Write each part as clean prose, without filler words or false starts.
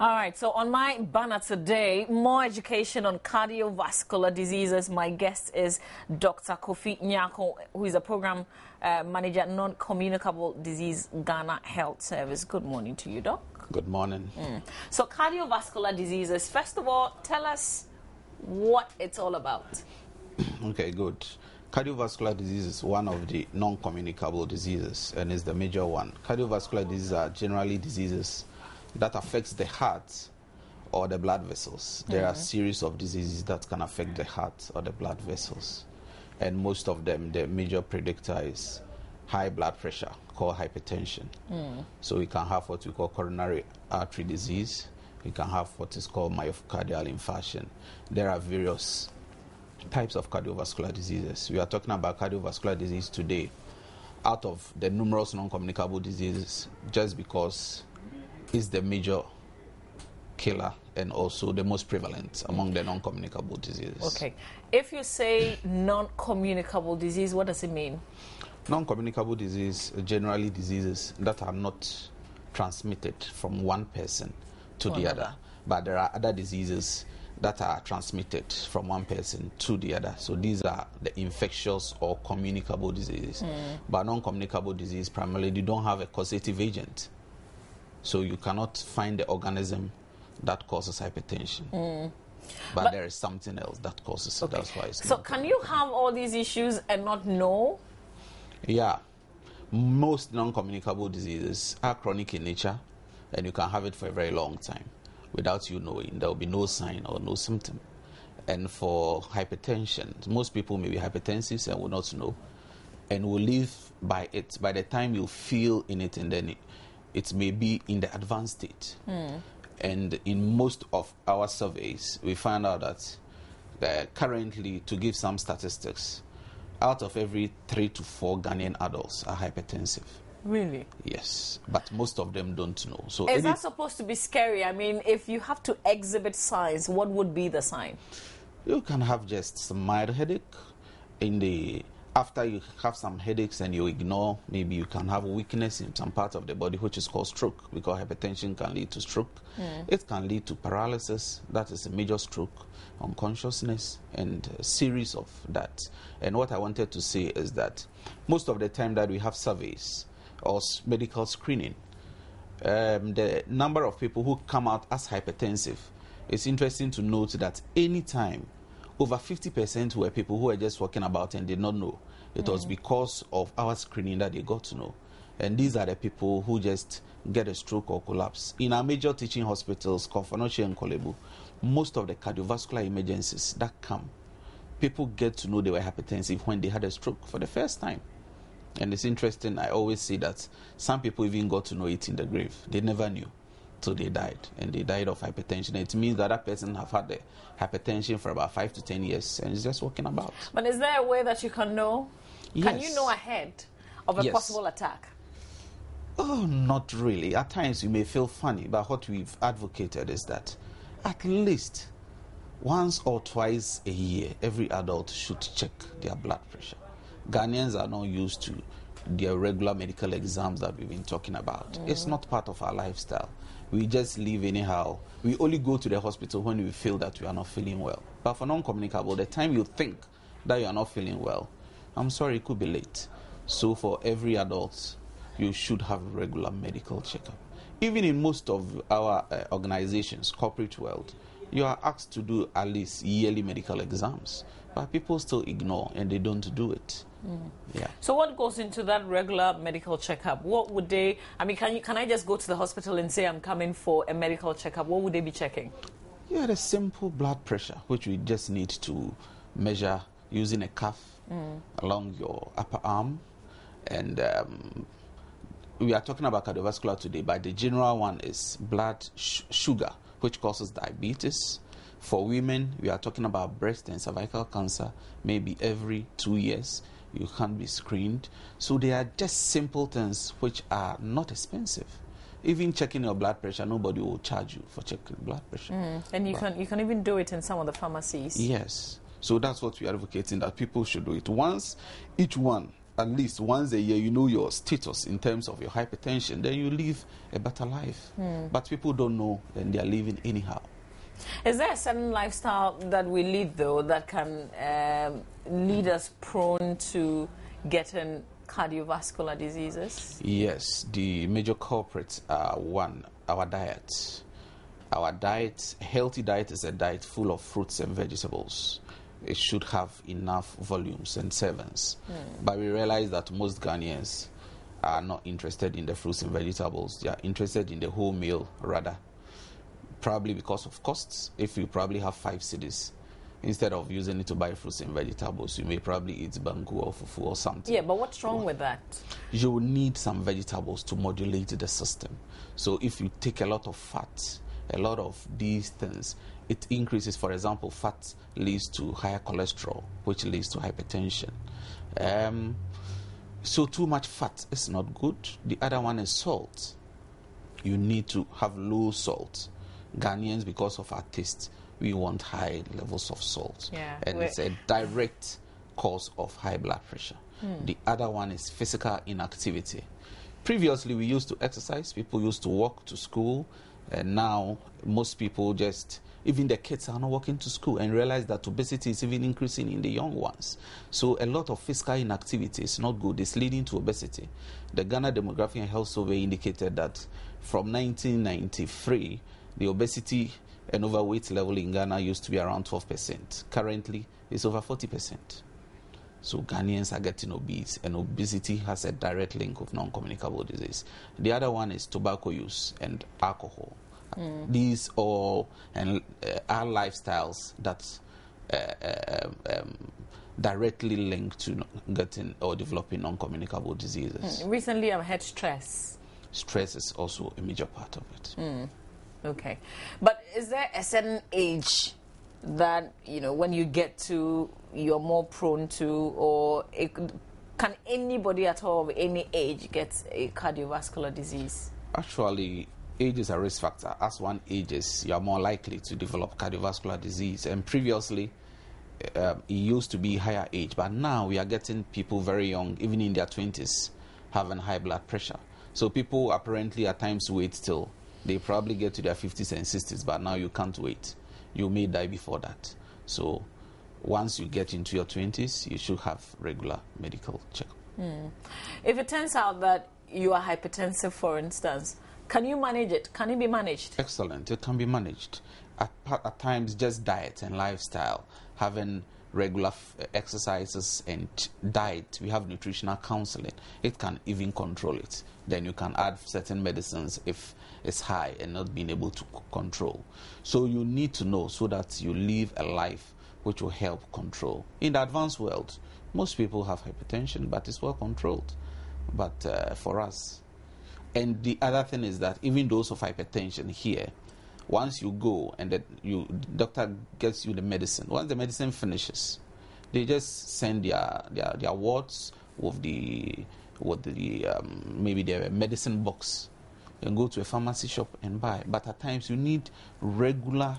All right, so on my banner today, more education on cardiovascular diseases. My guest is Dr. Kofi Nyako, who is a program manager, non-communicable disease, Ghana Health Service. Good morning to you, Doc. Good morning. So cardiovascular diseases, first of all, tell us what it's all about. Okay, good. Cardiovascular disease is one of the non-communicable diseases and is the major one. Cardiovascular diseases are generally diseases that affects the heart or the blood vessels. There are a series of diseases that can affect the heart or the blood vessels. And most of them, the major predictor is high blood pressure, called hypertension. So we can have what we call coronary artery disease. We can have what is called myocardial infarction. There are various types of cardiovascular diseases. We are talking about cardiovascular disease today out of the numerous non-communicable diseases just because it's the major killer and also the most prevalent among the non-communicable diseases. Okay. If you say non-communicable disease, what does it mean? Non-communicable disease are generally diseases that are not transmitted from one person to the other. But there are other diseases that are transmitted from one person to the other. So these are the infectious or communicable diseases. But non-communicable disease, primarily, they don't have a causative agent. So you cannot find the organism that causes hypertension. But there is something else that causes it. Okay. That's why it's so can you have all these issues and not know? Yeah. Most non-communicable diseases are chronic in nature, and you can have it for a very long time without you knowing. There will be no sign or no symptom. And for hypertension, most people may be hypertensive and will not know and will live by it. By the time you feel in it, and then it may be in the advanced state. And in most of our surveys, we find out that currently, to give some statistics, out of every 3 to 4 Ghanaian adults are hypertensive. Really? Yes, but most of them don't know. So is that supposed to be scary? I mean, if you have to exhibit signs, what would be the sign? You can have just some mild headache. After you have some headaches and you ignore, maybe you can have weakness in some part of the body, which is called stroke, because hypertension can lead to stroke. It can lead to paralysis, that is a major stroke, unconsciousness, and a series of that. And what I wanted to say is that most of the time that we have surveys or medical screening, the number of people who come out as hypertensive, it's interesting to note that any time over 50% were people who were just walking about and did not know. It was because of our screening that they got to know. And these are the people who just get a stroke or collapse. In our major teaching hospitals, Konfanoche and Kolebu, most of the cardiovascular emergencies that come, people get to know they were hypertensive when they had a stroke for the first time. And it's interesting, I always say that some people even got to know it in the grave. They never knew. So they died, and they died of hypertension. It means that person have had the hypertension for about 5 to 10 years and is just walking about. But is there a way that you can know? Yes. Can you know ahead of a possible attack? Oh, not really. At times you may feel funny, but what we've advocated is that at least once or twice a year, every adult should check their blood pressure. Ghanaians are not used to their regular medical exams that we've been talking about. It's not part of our lifestyle. We just live anyhow. We only go to the hospital when we feel that we are not feeling well. But for non-communicable, the time you think that you are not feeling well, I'm sorry, it could be late. So for every adult, you should have a regular medical checkup. Even in most of our organizations, corporate world, you are asked to do at least yearly medical exams. But people still ignore and they don't do it. Yeah. So what goes into that regular medical checkup? What would they, I mean, can I just go to the hospital and say I'm coming for a medical checkup? What would they be checking? Yeah, the simple blood pressure, which we just need to measure using a cuff along your upper arm. And we are talking about cardiovascular today, but the general one is blood sugar, which causes diabetes. For women, we are talking about breast and cervical cancer, maybe every 2 years. You can be screened. So they are just simple things which are not expensive. Even checking your blood pressure, nobody will charge you for checking blood pressure. And you can even do it in some of the pharmacies. Yes. So that's what we are advocating, that people should do it. Once each one at least once a year, you know your status in terms of your hypertension, then you live a better life. But people don't know, and they are living anyhow. Is there a certain lifestyle that we lead, though, that can lead us prone to getting cardiovascular diseases? Yes, the major culprits are one, our diet. Our diet, healthy diet, is a diet full of fruits and vegetables. It should have enough volumes and servings. But we realize that most Ghanaians are not interested in the fruits and vegetables. They are interested in the whole meal rather. Probably because of costs. If you probably have 5 cedis, instead of using it to buy fruits and vegetables, you may probably eat banku or fufu or something. Yeah, but what's wrong with that? You will need some vegetables to modulate the system. So if you take a lot of fat, a lot of these things, it increases. For example, fat leads to higher cholesterol, which leads to hypertension. So too much fat is not good. The other one is salt. You need to have low salt. Ghanaians, because of our taste, we want high levels of salt. Yeah, and it's a direct cause of high blood pressure. The other one is physical inactivity. Previously, we used to exercise. People used to walk to school. And now, most people even the kids are not walking to school, and realize that obesity is even increasing in the young ones. So a lot of physical inactivity is not good. It's leading to obesity. The Ghana Demographic and Health Survey indicated that from 1993, the obesity and overweight level in Ghana used to be around 12%. Currently, it's over 40%. So Ghanaians are getting obese, and obesity has a direct link with non-communicable disease. The other one is tobacco use and alcohol. These all are lifestyles that directly link to getting or developing non-communicable diseases. Recently, I've had stress. Stress is also a major part of it. Okay. But is there a certain age that, when you get to, you're more prone to, or can anybody at all of any age get a cardiovascular disease? Actually, age is a risk factor. As one ages, you are more likely to develop cardiovascular disease. And previously, it used to be higher age, but now we are getting people very young, even in their 20s, having high blood pressure. So people apparently at times wait till they probably get to their 50s and 60s, but now you can't wait. You may die before that. So once you get into your 20s, you should have regular medical checkup. If it turns out that you are hypertensive, for instance, can you manage it? Can it be managed? Excellent. It can be managed. At times, just diet and lifestyle, having regular exercises and diet. We have nutritional counseling. It can even control it. Then you can add certain medicines if it's high and not being able to control. So you need to know so that you live a life which will help control. In the advanced world, most people have hypertension, but it's well controlled. But for us, and the other thing is that even those of hypertension here, once you go and the doctor gets you the medicine, once the medicine finishes, they just send their wards with maybe their medicine box and go to a pharmacy shop and buy. But at times you need regular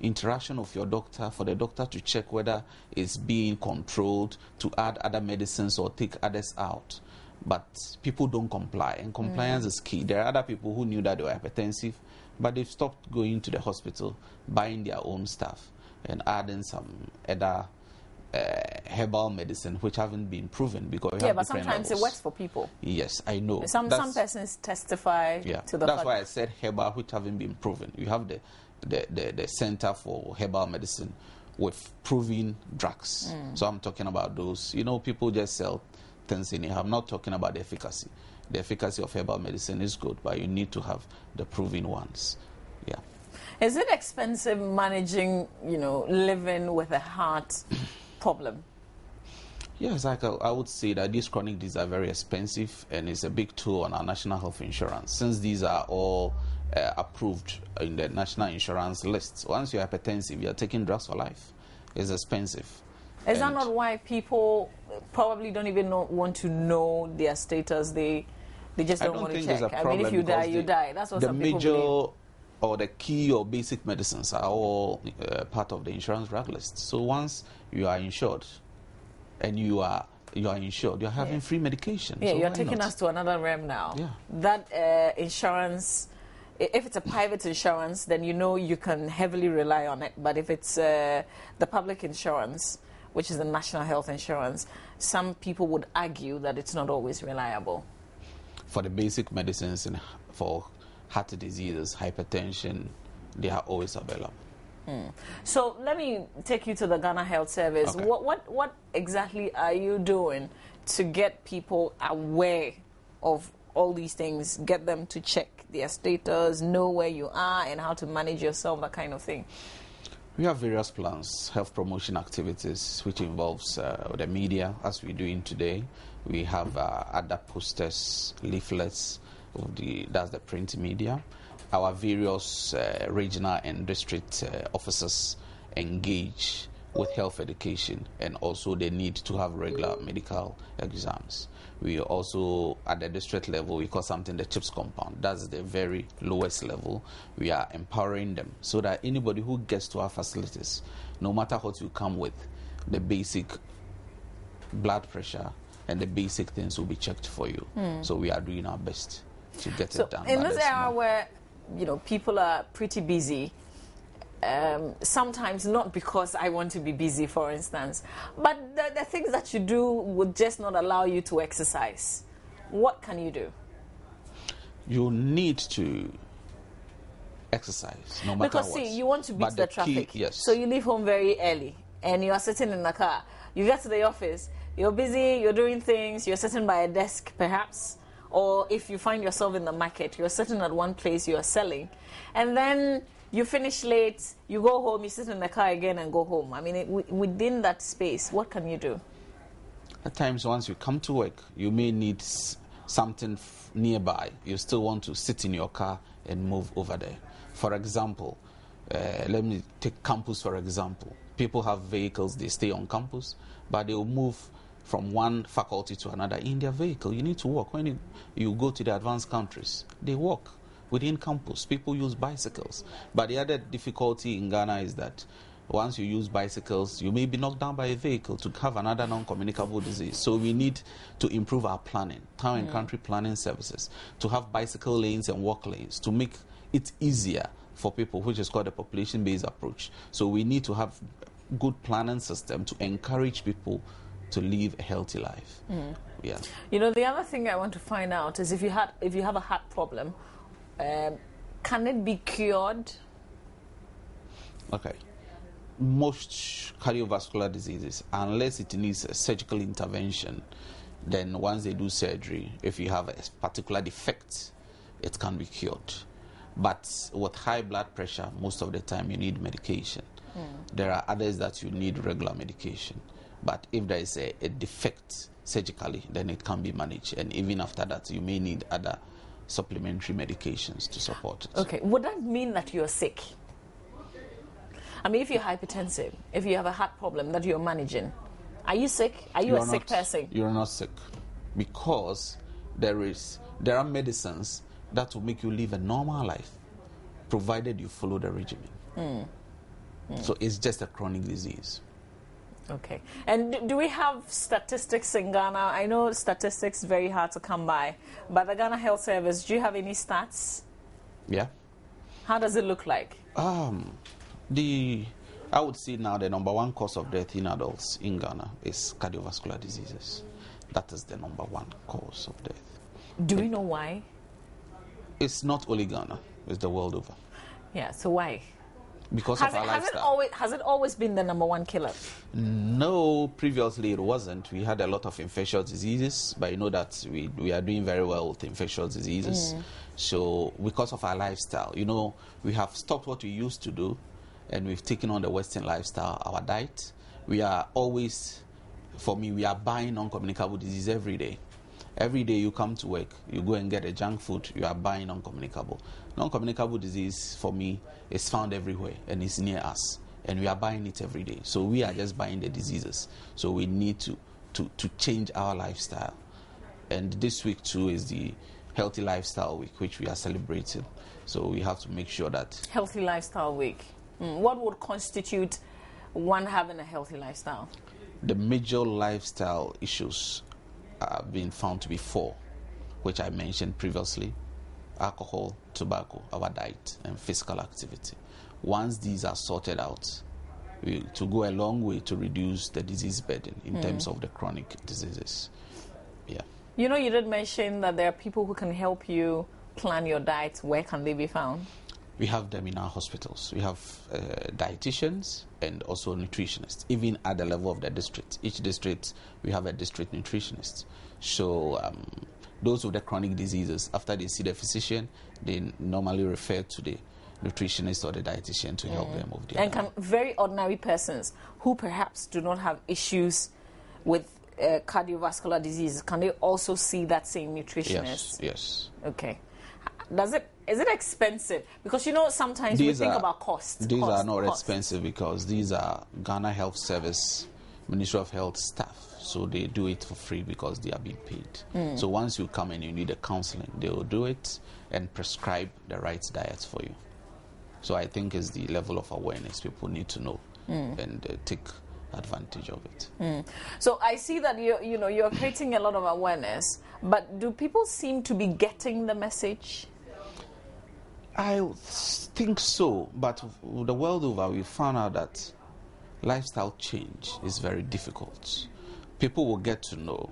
interaction of your doctor for the doctor to check whether it's being controlled, to add other medicines or take others out. But people don't comply, and compliance is key. There are other people who knew that they were hypertensive, but they've stopped going to the hospital, buying their own stuff, and adding some other herbal medicine which haven't been proven because but sometimes levels. It works for people. Yes, I know. Some persons testify to the That's why I said herbal which haven't been proven. You have the Center for Herbal Medicine with proven drugs. So I'm talking about those. People just sell things in it. I'm not talking about the efficacy. The efficacy of herbal medicine is good, but you need to have the proven ones. Yeah. Is it expensive managing, living with a heart problem? Yes, I would say that these chronic diseases are very expensive, and it's a big toll on our national health insurance. Since these are all approved in the national insurance lists, once you're hypertensive, you're taking drugs for life. It's expensive. Is that not why people probably don't even want to know their status? They just don't want to check. I mean, if you die, you die. That's what some people believe. The major or the key or basic medicines are all part of the insurance drug list. So once you are insured and you are you are insured. You're having free medication. Yeah, so you're taking us to another realm now. Yeah. That insurance, if it's a private insurance, then you know you can heavily rely on it. But if it's the public insurance, which is the national health insurance, some people would argue that it's not always reliable. For the basic medicines and for heart diseases, hypertension, they are always available. So let me take you to the Ghana Health Service. Okay. What exactly are you doing to get people aware of all these things, get them to check their status, know where you are and how to manage yourself, that kind of thing? We have various plans, health promotion activities, which involves the media, as we're doing today. We have other posters, leaflets, that's the print media. Our various regional and district officers engage with health education and also the need to have regular medical exams. We also, at the district level, we call something the CHIPS compound. That's the very lowest level. We are empowering them so that anybody who gets to our facilities, no matter what you come with, the basic blood pressure and the basic things will be checked for you. So we are doing our best to get it done. In this era where, you know, people are pretty busy, sometimes not because I want to be busy, for instance, but the things that you do would just not allow you to exercise. What can you do? You need to exercise, no matter because, what. See, you want to beat the traffic. Yes. So you leave home very early and you are sitting in the car. You get to the office, you're busy, you're doing things, you're sitting by a desk perhaps, or if you find yourself in the market, you're sitting at one place, you're selling, and then you finish late, you go home, you sit in the car again and go home. I mean, within that space, what can you do? At times, once you come to work, you may need something nearby. You still want to sit in your car and move over there. For example, let me take campus for example. People have vehicles, they stay on campus, but they will move from one faculty to another in their vehicle. You need to walk. When you go to the advanced countries, they walk within campus. People use bicycles. But the other difficulty in Ghana is that once you use bicycles, you may be knocked down by a vehicle to have another non-communicable disease. So we need to improve our planning, town and country planning services, to have bicycle lanes and walk lanes, to make it easier for people, which is called a population-based approach. So we need to have good planning system to encourage people to live a healthy life. Yeah. You know, the other thing I want to find out is if you have a heart problem, can it be cured? Okay. Most cardiovascular diseases, unless it needs a surgical intervention, then once they do surgery, if you have a particular defect, it can be cured. But with high blood pressure, most of the time you need medication. There are others that you need regular medication. But if there is a defect surgically, then it can be managed. And even after that, you may need other supplementary medications to support it. Okay. Would that mean that you're sick? I mean, if you're hypertensive, if you have a heart problem that you're managing, are you sick? Are you a sick person? You're not sick, because there are medicines that will make you live a normal life, provided you follow the regimen. So it's just a chronic disease. Okay. And do we have statistics in Ghana? I know statistics is very hard to come by, but the Ghana Health Service, do you have any stats? Yeah. How does it look like? I would say now the number one cause of death in adults in Ghana is cardiovascular diseases. That is the number one cause of death. Do we know why? It's not only Ghana, it's the world over. Yeah, so why? Because of our lifestyle. Has it always been the number one killer? No, previously it wasn't. We had a lot of infectious diseases, but you know that we are doing very well with infectious diseases. So because of our lifestyle, you know, we have stopped what we used to do, and we've taken on the Western lifestyle, our diet. We are always, for me, we are buying non-communicable disease every day. Every day you come to work, you go and get a junk food, you are buying non-communicable. Non-communicable disease, for me, is found everywhere and is near us. And we are buying it every day. So we are just buying the diseases. So we need to change our lifestyle. And this week, too, is the Healthy Lifestyle Week, which we are celebrating. So we have to make sure that... Healthy Lifestyle Week. What would constitute one having a healthy lifestyle? the major lifestyle issues have been found to be 4, which I mentioned previously: alcohol, tobacco, our diet, and physical activity. Once these are sorted out, to go a long way to reduce the disease burden in terms of the chronic diseases. Yeah. You know, you did mention that there are people who can help you plan your diet. Where can they be found? We have them in our hospitals. We have dietitians and also nutritionists, even at the level of the district. Each district, we have a district nutritionist. So those with the chronic diseases, after they see the physician, they normally refer to the nutritionist or the dietitian to help them with their And can very ordinary persons who perhaps do not have issues with cardiovascular disease, can they also see that same nutritionist? Yes. Okay. Is it expensive? Because, you know, sometimes we think about cost. These are not expensive because these are Ghana Health Service, Ministry of Health staff. So they do it for free because they are being paid. So once you come and you need a counseling, they will do it and prescribe the right diet for you. So I think it's the level of awareness people need to know and take advantage of it. So I see that you're creating a lot of awareness, but do people seem to be getting the message? I think so, but the world over, we found out that lifestyle change is very difficult. People will get to know,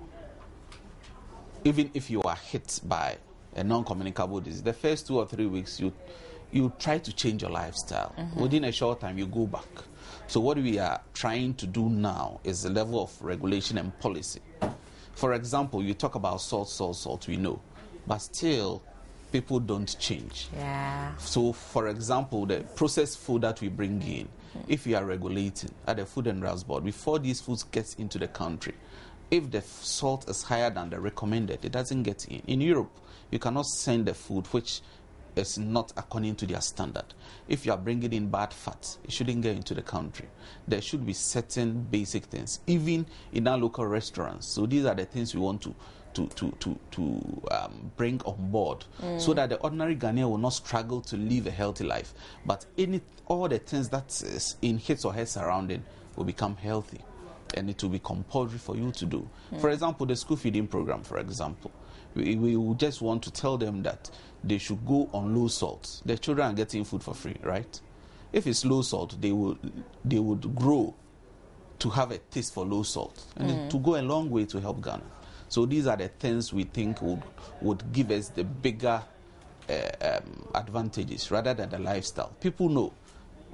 even if you are hit by a non-communicable disease, the first 2 or 3 weeks you try to change your lifestyle. Within a short time, you go back. So what we are trying to do now is the level of regulation and policy. For example, you talk about salt, we know, but still people don't change. Yeah. So, for example, the processed food that we bring in, if we are regulating at the Food and Drugs Board, before these foods get into the country, if the salt is higher than the recommended, it doesn't get in. In Europe, you cannot send the food which is not according to their standard. If you are bringing in bad fat, it shouldn't get into the country. There should be certain basic things, even in our local restaurants. So these are the things we want to bring on board, so that the ordinary Ghanaian will not struggle to live a healthy life. But all the things that is in his or her surrounding will become healthy, and it will be compulsory for you to do. For example, the school feeding program, for example. We just want to tell them that they should go on low salt. The children are getting food for free, right? If it's low salt, they would grow to have a taste for low salt, and to go a long way to help Ghana. So these are the things we think would give us the bigger advantages rather than the lifestyle. People know,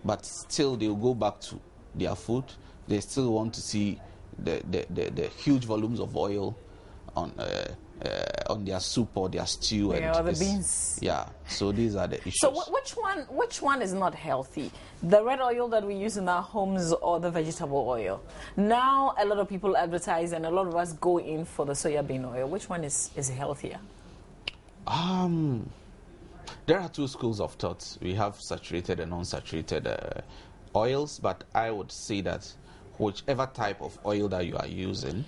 but still they'll go back to their food. They still want to see the huge volumes of oil on their soup or their stew, or the beans. Yeah, so these are the issues. So which one is not healthy? The red oil that we use in our homes or the vegetable oil? Now a lot of people advertise and a lot of us go in for the soya bean oil. Which one is healthier? There are 2 schools of thought. We have saturated and unsaturated oils, but I would say that whichever type of oil that you are using,